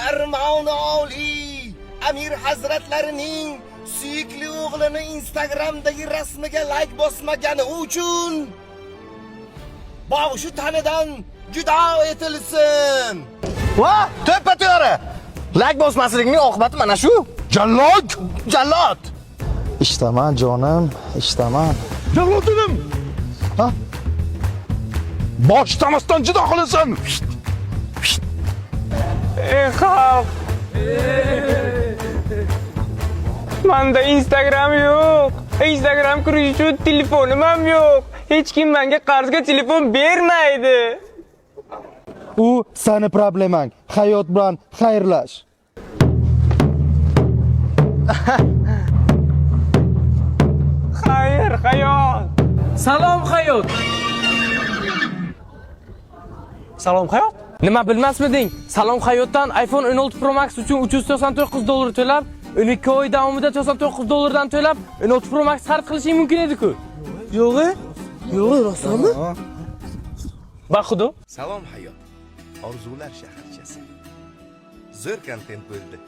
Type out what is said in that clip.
Farmoni oliy Amir hazratlarining suyukli o'g'lini Instagramdagi rasmiga like bosmagani uchun bog'shu tanidan judo etilsin. Va, to'ppa-to'g'ri. Like bosmaslikning oqibati mana shu. Jallod! Jallod. Ishtaman jonim, ishtaman. Jallod dedim. Ha? Bosh tamasdan judo qilasan. Xalq. Manda Instagram yo'q. Instagram kirish uchun telefonim ham yo'q. Hech kim menga qarzga telefon bermaydi. U seni problemang. Hayot bilan xayrlash. Xayr, hayot. Salom hayot. Salom hayot. Nima bilmasmiding? Salom hayotdan iPhone 16 Pro Max uchun $399 to'lab, 12 oy davomida $99 to'lab, 16 Pro Max xarid qilishing mumkin edi-ku. Yo'g'i? Yo'g'i, rostmi? Baxudo. Salom hayot. Orzular shaharchasi. Zo'r kontent bo'ldi.